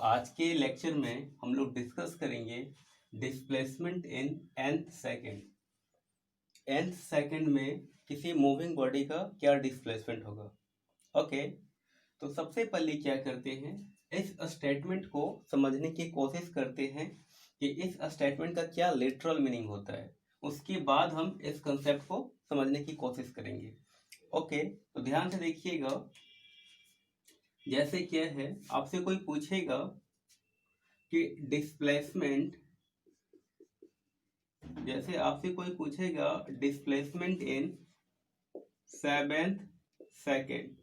आज के लेक्चर में हम लोग डिस्कस करेंगे displacement in nth second. nth second में किसी मूविंग बॉडी का क्या डिस्प्लेसमेंट होगा। ओके, तो सबसे पहले क्या करते हैं, इस स्टेटमेंट को समझने की कोशिश करते हैं कि इस स्टेटमेंट का क्या लिटरल मीनिंग होता है। उसके बाद हम इस कंसेप्ट को समझने की कोशिश करेंगे। ओके, तो ध्यान से देखिएगा। जैसे क्या है, आपसे कोई पूछेगा कि डिस्प्लेसमेंट, जैसे आपसे कोई पूछेगा displacement in 7th second.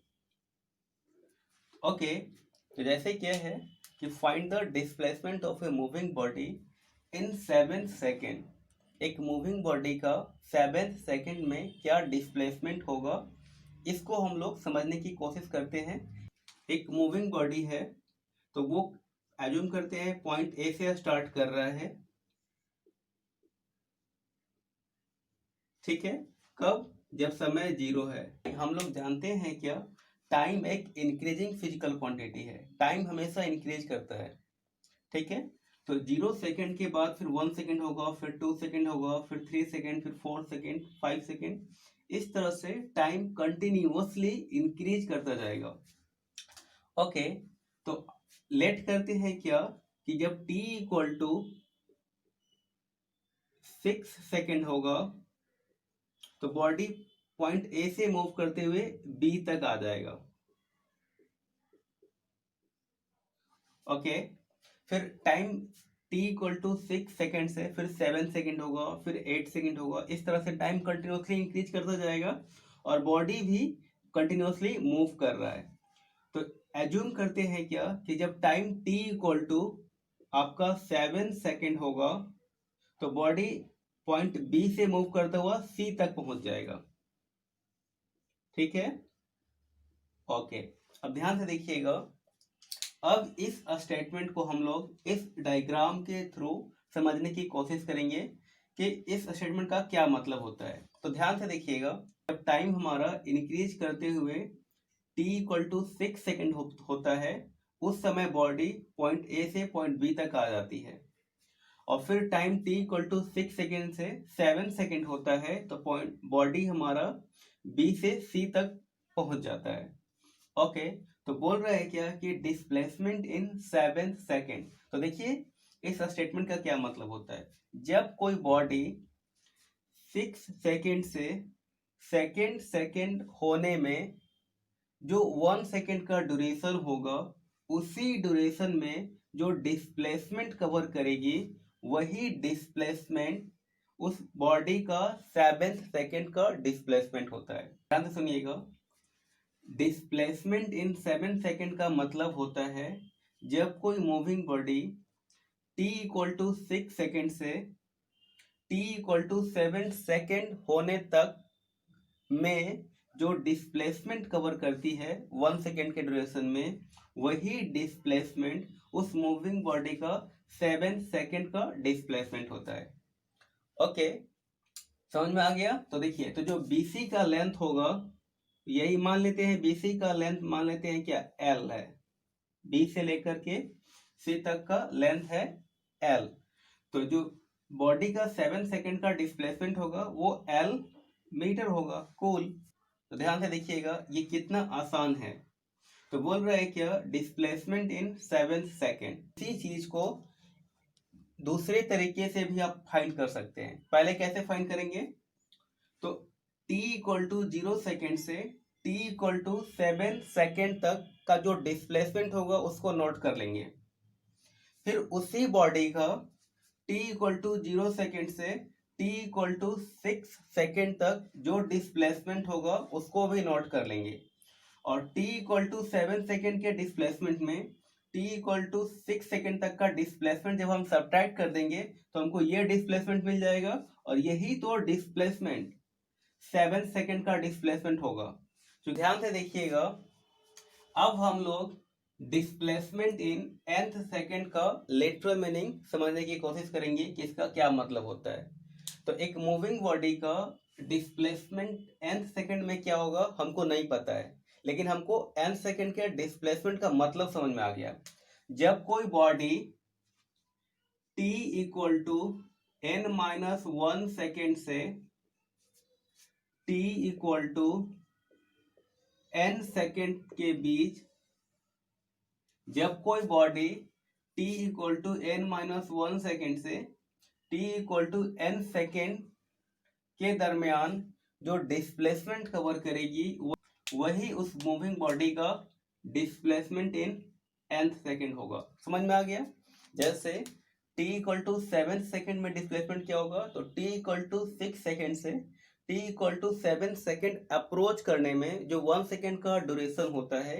Okay, तो जैसे क्या है कि find the displacement of a moving body in 7th second. एक मूविंग बॉडी का 7th सेकेंड में क्या डिस्प्लेसमेंट होगा, इसको हम लोग समझने की कोशिश करते हैं। एक मूविंग बॉडी है तो वो एज्यूम करते हैं पॉइंट ए से स्टार्ट कर रहा है, ठीक है। कब? जब समय 0 है। हम लोग जानते हैं क्या, टाइम एक इंक्रीजिंग फिजिकल क्वांटिटी है। टाइम हमेशा इंक्रीज करता है, ठीक है। तो 0 सेकेंड के बाद फिर 1 सेकेंड होगा, फिर 2 सेकेंड होगा, फिर 3 सेकेंड, फिर 4 सेकेंड, 5 सेकेंड। इस तरह से टाइम कंटिन्यूअसली इंक्रीज करता जाएगा। ओके, तो लेट करते हैं क्या कि जब t इक्वल टू 6 सेकेंड होगा तो बॉडी पॉइंट ए से मूव करते हुए बी तक आ जाएगा। ओके, फिर time t equal to 6 second से फिर 7 सेकेंड होगा, फिर 8 सेकेंड होगा। इस तरह से टाइम कंटिन्यूअसली इंक्रीज करता जाएगा और बॉडी भी कंटिन्यूअसली मूव कर रहा है। तो एज्यूम करते हैं क्या कि जब टाइम t इक्वल टू आपका 7 सेकेंड होगा तो बॉडी पॉइंट बी से मूव करता हुआ सी तक पहुंच जाएगा, ठीक है। ओके, अब ध्यान से देखिएगा। अब इस स्टेटमेंट को हम लोग इस डायग्राम के थ्रू समझने की कोशिश करेंगे कि इस स्टेटमेंट का क्या मतलब होता है। तो ध्यान से देखिएगा, जब टाइम हमारा इंक्रीज करते हुए t इक्वल टू 6 सेकेंड होता है, उस समय बॉडी पॉइंट ए से पॉइंट बी तक आ जाती है। और फिर time t equal to 6 second से 7 सेकेंड होता है तो पॉइंट बॉडी हमारा b से c तक पहुंच जाता है। ओके, तो बोल रहा है क्या कि डिस्प्लेसमेंट इन 7th सेकेंड। तो देखिए इस स्टेटमेंट का क्या मतलब होता है। जब कोई बॉडी 6 सेकेंड से सेकेंड होने में जो 1 सेकेंड का ड्यूरेशन होगा, उसी ड्यूरेशन में जो डिस्प्लेसमेंट कवर करेगी वही डिस्प्लेसमेंट उस बॉडी का 7th सेकेंड का डिस्प्लेसमेंट होता है। ध्यान से सुनिएगा, डिस्प्लेसमेंट इन 7 सेकेंड का मतलब होता है जब कोई moving body t equal to 6 second से t इक्वल टू 7 सेकेंड होने तक में जो डिस्प्लेसमेंट कवर करती है 1 सेकेंड के ड्यूरेशन में, वही डिस्प्लेसमेंट उस मूविंग बॉडी का 7 सेकेंड का डिस्प्लेसमेंट होता है। ओके, समझ में आ गया। तो देखिए, तो जो BC का लेंथ होगा, यही मान लेते हैं BC का लेंथ मान लेते हैं क्या, L है। B से लेकर के C तक का लेंथ है L। तो जो बॉडी का 7 सेकेंड का डिस्प्लेसमेंट होगा वो L मीटर होगा, कूल। तो ध्यान से देखिएगा ये कितना आसान है। तो बोल रहा है क्या, डिस्प्लेसमेंट इन 7th सेकेंड। इसी चीज को दूसरे तरीके से भी आप फाइंड कर सकते हैं। पहले कैसे फाइंड करेंगे, तो t इक्वल टू 0 सेकेंड से t इक्वल टू 7 सेकेंड तक का जो डिस्प्लेसमेंट होगा उसको नोट कर लेंगे। फिर उसी बॉडी का t इक्वल टू 0 सेकेंड से t इक्वल टू 6 सेकेंड तक जो डिस्प्लेसमेंट होगा उसको भी नोट कर लेंगे। और t इक्वल टू 7 सेकेंड के डिस्प्लेसमेंट में t इक्वल टू 6 सेकेंड तक का डिस्प्लेसमेंट जब हम सब्ट्रैक्ट कर देंगे तो हमको ये डिस्प्लेसमेंट मिल जाएगा, और यही तो डिस्प्लेसमेंट 7 सेकेंड का डिस्प्लेसमेंट होगा। तो ध्यान से देखिएगा, अब हम लोग डिस्प्लेसमेंट इन nth सेकेंड का लिटरल मीनिंग समझने की कोशिश करेंगे कि इसका क्या मतलब होता है। तो एक मूविंग बॉडी का डिस्प्लेसमेंट nth सेकेंड में क्या होगा हमको नहीं पता है, लेकिन हमको nth सेकेंड के डिस्प्लेसमेंट का मतलब समझ में आ गया। जब कोई body t equal to n-1 second से t equal to n second के बीच, जब कोई body t equal to n-1 second से t equal to n second के दरमियान जो डिस्प्लेसमेंट कवर करेगी वही उस मूविंग बॉडी का डिस्प्लेसमेंट इन nth सेकेंड होगा। समझ में आ गया? जैसे t इक्वल टू 7 सेकेंड में डिस्प्लेसमेंट क्या होगा, तो t इक्वल टू 6 सेकेंड से t equal to 7 second approach करने में जो 1 सेकेंड का ड्यूरेशन होता है,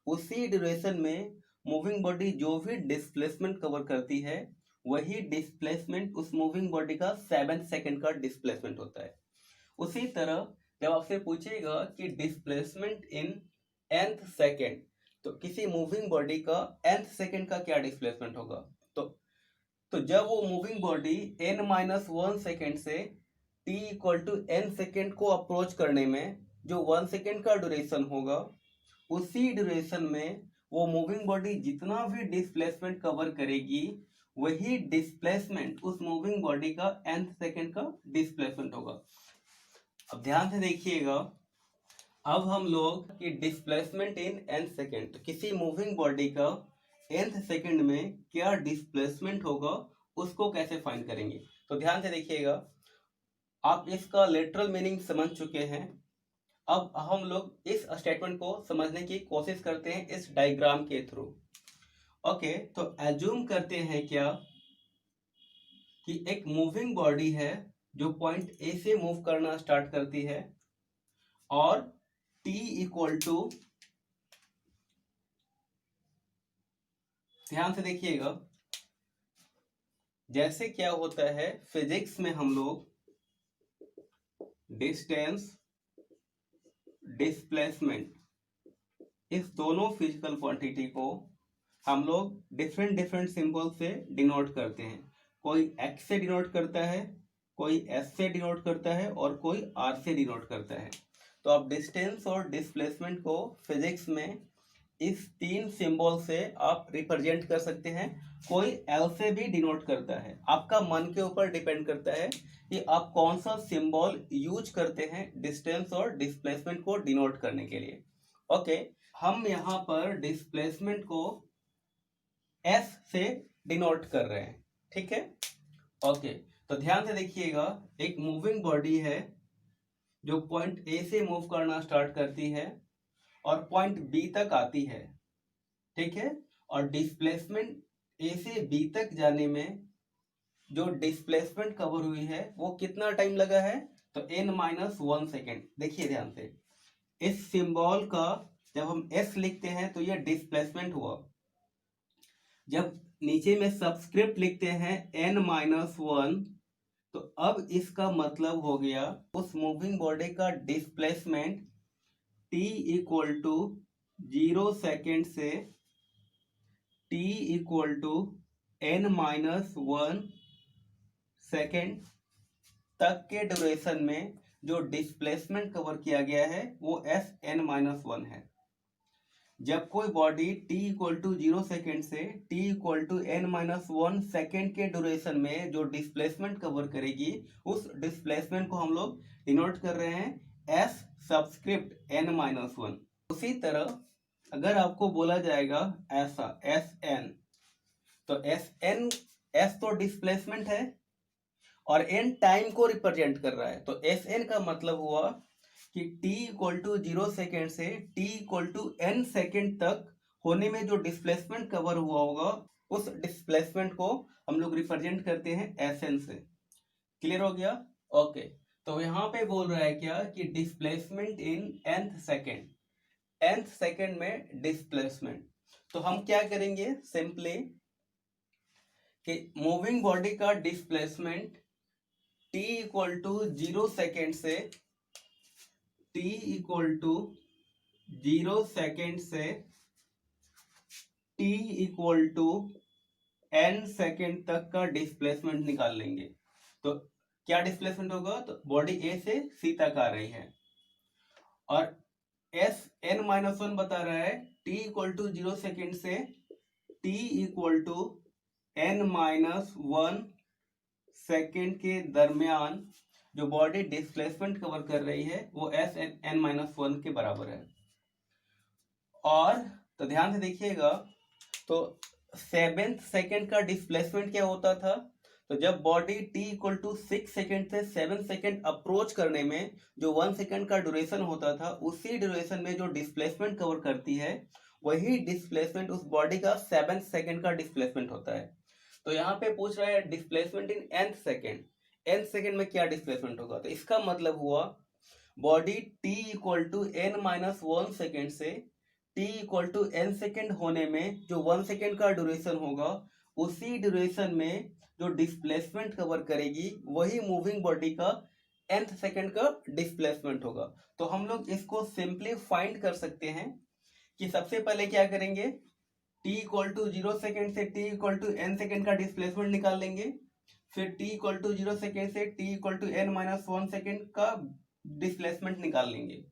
उसी ड्यूरेशन में मूविंग बॉडी जो भी डिस्प्लेसमेंट कवर करती है वही डिस्प्लेसमेंट उस मूविंग बॉडी का 7 सेकेंड का डिस्प्लेसमेंट होता है। उसी तरह जब आपसे पूछेगा कि डिस्प्लेसमेंट इन nth सेकेंड, तो किसी मूविंग बॉडी का nth सेकेंड का क्या डिस्प्लेसमेंट होगा, तो जब वो मूविंग बॉडी n-1 सेकेंड से t equal to n second को अप्रोच करने में जो 1 सेकेंड का ड्यूरेशन होगा, उसी ड्यूरेशन में वो मूविंग बॉडी जितना भी डिस्प्लेसमेंट कवर करेगी वही डिस्प्लेसमेंट उस मूविंग बॉडी का nth सेकेंड का डिस्प्लेसमेंट होगा। अब ध्यान से देखिएगा, अब हम लोग कि डिस्प्लेसमेंट इन nth सेकेंड, तो किसी मूविंग बॉडी का nth सेकेंड में क्या डिस्प्लेसमेंट होगा उसको कैसे फाइंड करेंगे। तो ध्यान से देखिएगा, आप इसका लिटरल मीनिंग समझ चुके हैं। अब हम लोग इस स्टेटमेंट को समझने की कोशिश करते हैं इस डायग्राम के थ्रू। ओके, तो एज्यूम करते हैं क्या कि एक मूविंग बॉडी है जो पॉइंट ए से मूव करना स्टार्ट करती है और t इक्वल टू, ध्यान से देखिएगा, जैसे क्या होता है फिजिक्स में हम लोग डिस्टेंस, डिस्प्लेसमेंट, इस दोनों फिजिकल क्वांटिटी को हम लोग डिफरेंट सिंबल से डिनोट करते हैं। कोई x से डिनोट करता है, कोई s से डिनोट करता है और कोई r से डिनोट करता है। तो आप डिस्टेंस और डिस्प्लेसमेंट को फिजिक्स में इस 3 सिंबल से आप रिप्रेजेंट कर सकते हैं। कोई L से भी डिनोट करता है। आपका मन के ऊपर डिपेंड करता है कि आप कौन सा सिंबल यूज करते हैं डिस्टेंस और डिस्प्लेसमेंट को डिनोट करने के लिए। ओके, हम यहाँ पर डिस्प्लेसमेंट को S से डिनोट कर रहे हैं, ठीक है। ओके, तो ध्यान से देखिएगा, एक मूविंग बॉडी है जो पॉइंट ए से मूव करना स्टार्ट करती है और पॉइंट बी तक आती है, ठीक है। और डिस्प्लेसमेंट ए से बी तक जाने में जो डिस्प्लेसमेंट कवर हुई है वो कितना टाइम लगा है, तो n-1 सेकेंड। देखिए ध्यान से, इस सिंबल का जब हम s लिखते हैं तो यह डिस्प्लेसमेंट हुआ। जब नीचे में सबस्क्रिप्ट लिखते हैं n-1, तो अब इसका मतलब हो गया उस मूविंग बॉडी का displacement t equal to 0 second से t equal to n-1 second तक के ड्यूरेशन में जो डिस्प्लेसमेंट कवर किया गया है वो Sn-1 है। जब कोई body t equal to 0 second से t equal to n-1 second के ड्यूरेशन में जो डिस्प्लेसमेंट कवर करेगी उस डिस्प्लेसमेंट को हम लोग डिनोट कर रहे हैं s सबस्क्रिप्ट n-1। उसी तरह अगर आपको बोला जाएगा ऐसा Sn, तो Sn, s तो डिस्प्लेसमेंट है और n टाइम को रिप्रेजेंट कर रहा है, तो Sn का मतलब हुआ कि t इक्वल टू 0 सेकेंड से t equal to n second तक होने में जो डिस्प्लेसमेंट कवर हुआ होगा उस डिस्प्लेसमेंट को हम लोग रिप्रेजेंट करते हैं Sn से। क्लियर हो गया? ओके, तो यहाँ पे बोल रहा है क्या कि displacement in nth second, nth second में डिस्प्लेसमेंट। तो हम क्या करेंगे, सिंपली कि मूविंग बॉडी का displacement t equal to 0 second से t इक्वल टू 0 सेकेंड से t equal to n second तक का डिस्प्लेसमेंट निकाल लेंगे। तो क्या डिस्प्लेसमेंट होगा, तो बॉडी A से C तक आ रही है और Sn-1 बता रहा है t इक्वल टू 0 सेकेंड से t equal to n-1 second के दरमियान जो बॉडी डिस्प्लेसमेंट कवर कर रही है वो s n-1 के बराबर है। और तो ध्यान से देखिएगा, तो 7 सेकेंड का डिस्प्लेसमेंट क्या होता था, तो जब body t equal to 6 second से 7 सेकेंड अप्रोच करने में जो 1 सेकेंड का ड्यूरेशन होता था, उसी ड्यूरेशन में जो डिस्प्लेसमेंट कवर करती है वही डिस्प्लेसमेंट उस बॉडी का 7 सेकेंड का डिस्प्लेसमेंट होता है। तो यहाँ पे पूछ रहा है displacement in nth second, nth second में क्या डिस्प्लेसमेंट होगा, तो इसका मतलब हुआ body t equal to n-1 second से t equal to n second होने में जो 1 सेकेंड का ड्यूरेशन होगा, उसी ड्यूरेशन में जो डिस्प्लेसमेंट कवर करेगी वही मूविंग बॉडी का nth सेकेंड का डिस्प्लेसमेंट होगा। तो हम लोग इसको सिंपली फाइंड कर सकते हैं कि सबसे पहले क्या करेंगे, t इक्वल टू 0 सेकेंड से t equal to n second का डिस्प्लेसमेंट निकाल लेंगे, फिर t इक्वल टू 0 सेकेंड से t equal to n-1 second का डिस्प्लेसमेंट निकाल लेंगे,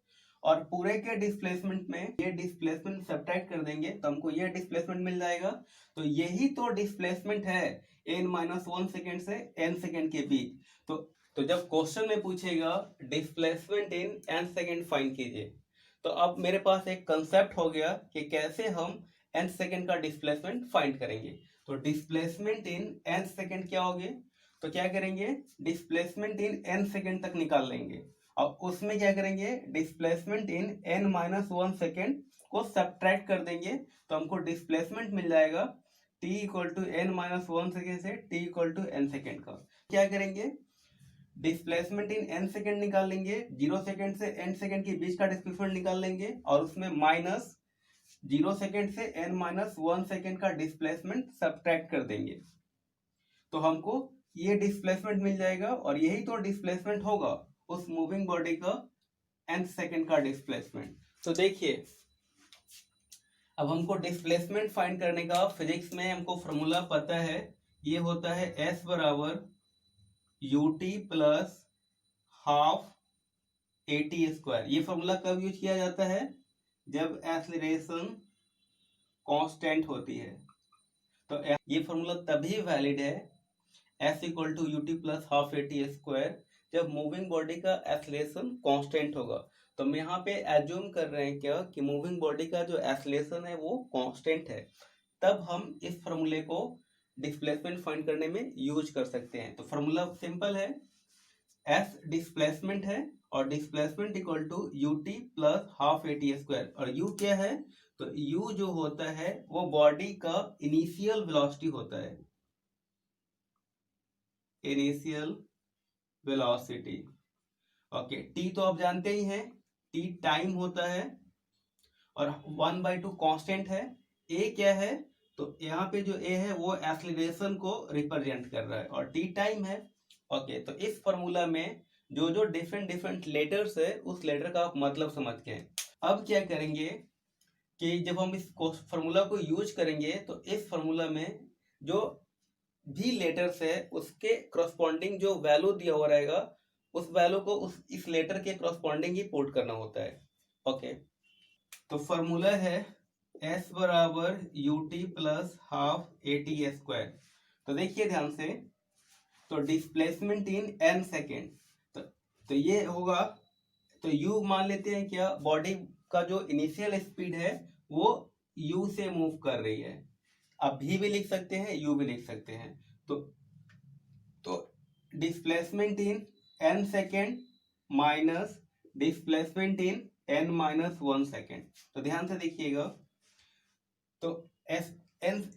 और पूरे के डिस्प्लेसमेंट में ये डिस्प्लेसमेंट सब्ट्रैक्ट कर देंगे तो हमको ये डिस्प्लेसमेंट मिल जाएगा। तो यही तो डिस्प्लेसमेंट है n-1 सेकेंड से n सेकेंड के बीच। तो जब क्वेश्चन में पूछेगा displacement in n second find कीजिए, तो अब मेरे पास एक कंसेप्ट हो गया कि कैसे हम n सेकेंड का डिस्प्लेसमेंट फाइंड करेंगे। तो डिस्प्लेसमेंट इन n सेकेंड क्या होगे, तो क्या करेंगे, डिस्प्लेसमेंट इन n सेकेंड तक निकाल लेंगे, और उसमें क्या करेंगे, डिस्प्लेसमेंट इन n-1 सेकेंड को सब्ट्रैक्ट कर देंगे, तो हमको डिस्प्लेसमेंट मिल जाएगा t equal to n-1 second से t equal to n second का। क्या करेंगे, डिस्प्लेसमेंट इन n सेकेंड निकाल लेंगे, 0 सेकेंड से n सेकेंड के बीच का डिस्प्लेसमेंट निकाल लेंगे, और उसमें माइनस 0 सेकेंड से n-1 सेकेंड का डिस्प्लेसमेंट सब्ट्रैक्ट कर देंगे, तो हमको ये डिस्प्लेसमेंट मिल जाएगा, और यही तो डिस्प्लेसमेंट होगा उस मूविंग बॉडी का nth सेकेंड का डिस्प्लेसमेंट। तो देखिए, अब हमको डिस्प्लेसमेंट फाइंड करने का फिजिक्स में हमको फॉर्मूला पता है, ये होता है s बराबर ut plus half at square. ये फॉर्मूला कब यूज किया जाता है, जब एक्सीलरेशन कांस्टेंट होती है। तो ये फॉर्मूला तभी वैलिड है s equal to ut plus half at square, जब मूविंग बॉडी का एक्सीलरेशन कांस्टेंट होगा। तो हम यहाँ पे एज्यूम कर रहे हैं क्या कि मूविंग बॉडी का जो एक्सीलरेशन है वो कांस्टेंट है, तब हम इस फॉर्मूले को डिस्प्लेसमेंट फाइंड करने में यूज कर सकते हैं। तो फॉर्मूला सिंपल है, s डिस्प्लेसमेंट है और displacement equal to ut plus half at square, और u क्या है, तो u जो होता है वो बॉडी का इनिशियल वेलोसिटी होता है, इनिशियल वेलोसिटी। ओके, t तो आप जानते ही हैं, t टाइम होता है, और 1/2 कांस्टेंट है। a क्या है, तो यहाँ पे जो a है वो एक्सीलरेशन को रिप्रेजेंट कर रहा है, और t टाइम है। ओके, तो इस फॉर्मूला में जो जो डिफरेंट लेटर्स है उस लेटर का आप मतलब समझ गए। अब क्या करेंगे कि जब हम इस फॉर्मूला को यूज करेंगे, तो इस फॉर्मूला में जो भी लेटर्स है उसके करस्पॉन्डिंग जो वैल्यू दिया हुआ रहेगा, उस वैल्यू को इस लेटर के करस्पॉन्डिंग ही पुट करना होता है। ओके, तो फॉर्मूला है s बराबर ut plus half at square. तो देखिए ध्यान से, तो डिस्प्लेसमेंट इन n सेकेंड, तो ये होगा, तो u मान लेते हैं क्या, बॉडी का जो इनिशियल स्पीड है वो u से मूव कर रही है। अब v भी लिख सकते हैं, u भी लिख सकते हैं। तो displacement in n second minus displacement in n-1 second. तो ध्यान से देखिएगा, तो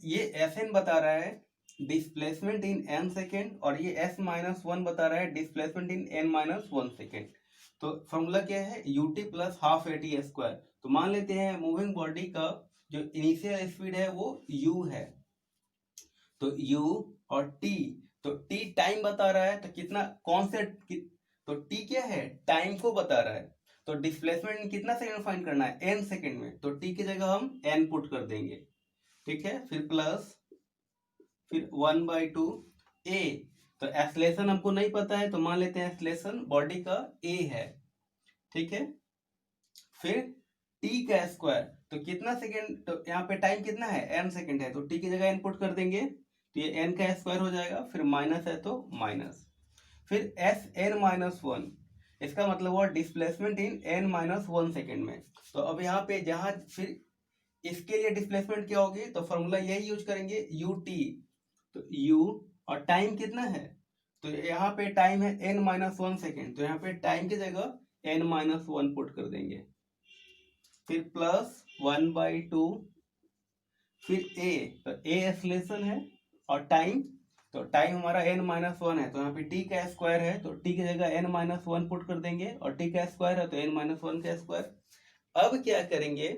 ये Sn बता रहा है डिस्प्लेसमेंट इन n सेकेंड, और ये s-1 बता रहा है डिस्प्लेसमेंट इन n-1 सेकेंड। तो फॉर्मूला क्या है, ut plus half at square. तो मान लेते हैं मूविंग बॉडी का जो इनिशियल स्पीड है वो u है, तो u और t, तो t टाइम बता रहा है, तो कितना, कौन से, तो t क्या है, टाइम को बता रहा है। तो डिस्प्लेसमेंट कितना सेकंड फाइंड करना है, n सेकंड में, तो t की जगह हम n पुट कर देंगे, ठीक है, फिर प्लस, फिर 1/2 a, तो एक्सीलरेशन हमको नहीं पता है, तो मान लेते हैं एक्सीलरेशन बॉडी का a है, ठीक है, फिर टी का स्क्वायर, तो कितना सेकेंड, तो यहाँ पे टाइम कितना है, n सेकेंड है, तो t की जगह n पुट कर देंगे, तो ये n का स्क्वायर हो जाएगा, फिर माइनस है तो माइनस, फिर एस एन माइनस वन, इसका मतलब हुआ displacement in n minus one second में। तो अब यहाँ पे जहां फिर इसके लिए डिस्प्लेसमेंट क्या होगी, तो फॉर्मूला यही यूज करेंगे यू टी, तो u और टाइम कितना है, तो यहाँ पे टाइम है n माइनस वन सेकेंड, तो यहाँ पे टाइम की जगह n माइनस वन पुट कर देंगे, फिर प्लस 1/2, फिर a, तो a एक्सलेशन है और टाइम, तो टाइम हमारा n माइनस वन है, तो यहाँ पे t का स्क्वायर है, तो t की जगह n माइनस वन पुट कर देंगे, और t का स्क्वायर है तो n माइनस वन का स्क्वायर। अब क्या करेंगे,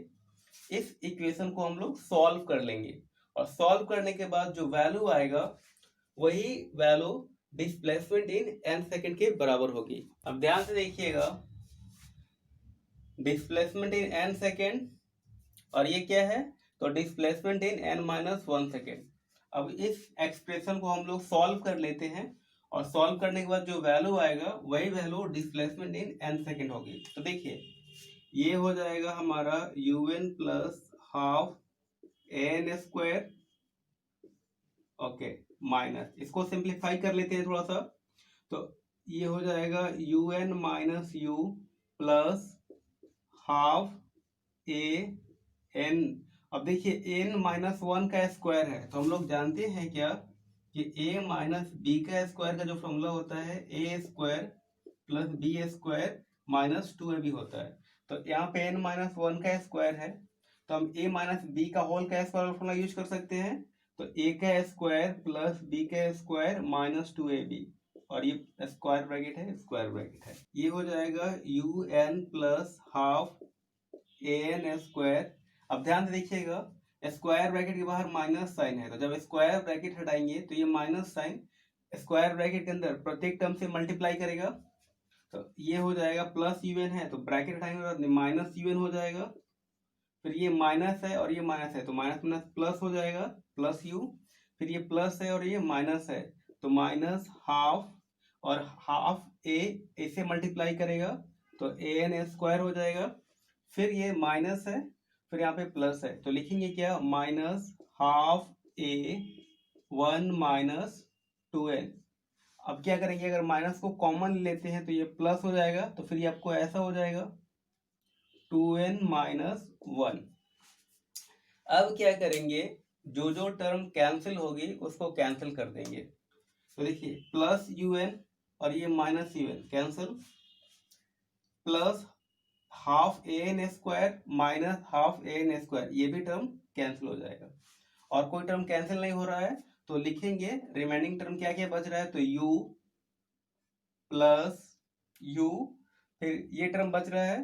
इस इक्वेशन को हम लोग सॉल्व कर लेंगे, और सॉल्व करने के बाद जो वैल्यू आएगा वही value displacement in n second के बराबर होगी। अब ध्यान से देखिएगा, डिस्प्लेसमेंट इन n सेकेंड, और ये क्या है, तो displacement in n minus one second. अब इस एक्सप्रेशन को हम लोग सॉल्व कर लेते हैं, और सॉल्व करने के बाद जो वैल्यू आएगा वही value displacement in n second होगी। तो देखिए ये हो जाएगा हमारा un plus half an square, okay, minus, इसको सिंप्लीफाई कर लेते हैं थोड़ा सा, तो ये हो जाएगा un minus u plus half a n। अब देखिए n माइनस वन का स्क्वायर है, तो हम लोग जानते हैं क्या कि a माइनस बी का स्क्वायर का जो फॉर्मूला होता है a square plus B square minus 2ab होता है। तो यहाँ पे n माइनस वन का स्क्वायर है, तो हम a माइनस बी का होल का स्क्वायर फॉर्मूला यूज कर सकते हैं, तो a का स्क्वायर प्लस b का स्क्वायर माइनस 2ab, और ये स्क्वायर ब्रैकेट है, स्क्वायर ब्रैकेट है, ये हो जाएगा un plus half an square. अब ध्यान से देखिएगा, स्क्वायर ब्रैकेट के बाहर माइनस साइन है, तो जब स्क्वायर ब्रैकेट हटाएंगे तो ये माइनस साइन स्क्वायर ब्रैकेट के अंदर प्रत्येक टर्म से मल्टीप्लाई करेगा, तो ये हो जाएगा प्लस यूएन है, तो ब्रैकेट हटाएंगे तो माइनस यूएन हो जाएगा, फिर ये माइनस है और ये माइनस है, तो माइनस माइनस प्लस हो जाएगा, प्लस यू, फिर ये प्लस है और ये माइनस है, तो माइनस हाफ, और हाफ ए इसे मल्टीप्लाई करेगा तो ए एन स्क्वायर हो जाएगा, फिर ये माइनस है, फिर यहाँ पे प्लस है, तो लिखेंगे क्या, माइनस हाफ ए वन माइनस 2n। अब क्या करेंगे, अगर माइनस को कॉमन लेते हैं तो ये प्लस हो जाएगा, तो फिर ये आपको ऐसा हो जाएगा 2n माइनस वन। अब क्या करेंगे, जो जो टर्म कैंसिल होगी उसको कैंसिल कर देंगे, तो देखिए प्लस un और ये minus un cancel, plus half A N square minus half A N square, ये भी टर्म कैंसिल हो जाएगा, और कोई टर्म कैंसिल नहीं हो रहा है तो लिखेंगे रिमेनिंग टर्म क्या क्या बच रहा है, तो u प्लस u, फिर ये टर्म बच रहा है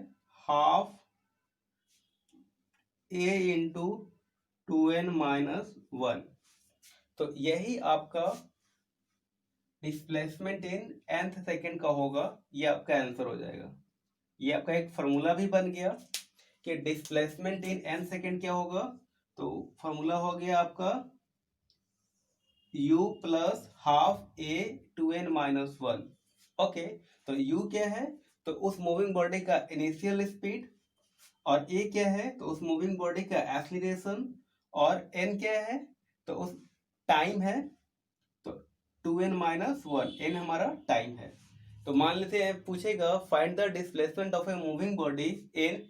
half a into 2n minus one. तो यही आपका डिस्प्लेसमेंट इन nth सेकेंड का होगा, ये आपका आंसर हो जाएगा। ये आपका एक फॉर्मूला भी बन गया कि डिस्प्लेसमेंट इन n सेकेंड क्या होगा, तो फॉर्मूला हो गया आपका u plus half a 2n minus one. Okay, तो u क्या है, तो उस मूविंग बॉडी का इनिशियल स्पीड, और a क्या है, तो उस मूविंग बॉडी का एक्सीलरेशन, और n क्या है, तो उस टाइम है, तो 2n माइनस वन, n हमारा टाइम है। तो मान लेते हैं पूछेगा find the displacement of a moving body in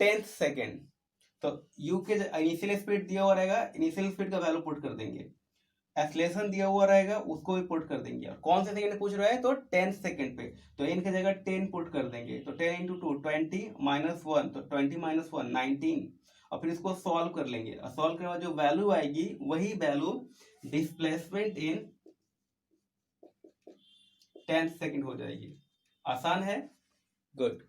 10th second, तो u के इनिशियल स्पीड दिया हुआ रहेगा, इनिशियल स्पीड का वैल्यू पुट कर देंगे, एक्सेलरेशन दिया हुआ रहेगा उसको भी पुट कर देंगे, और कौन से सेकंड पूछ रहा है, तो 10th सेकंड पे, तो n की जगह 10 पुट कर देंगे, तो 10 इंटू टू 20 माइनस वन, तो 20 माइनस वन 19, और फिर इसको सॉल्व कर लेंगे, और सॉल्व करने के बाद जो वैल्यू आएगी वही value displacement in 10th second हो जाएगी। आसान है, गुड।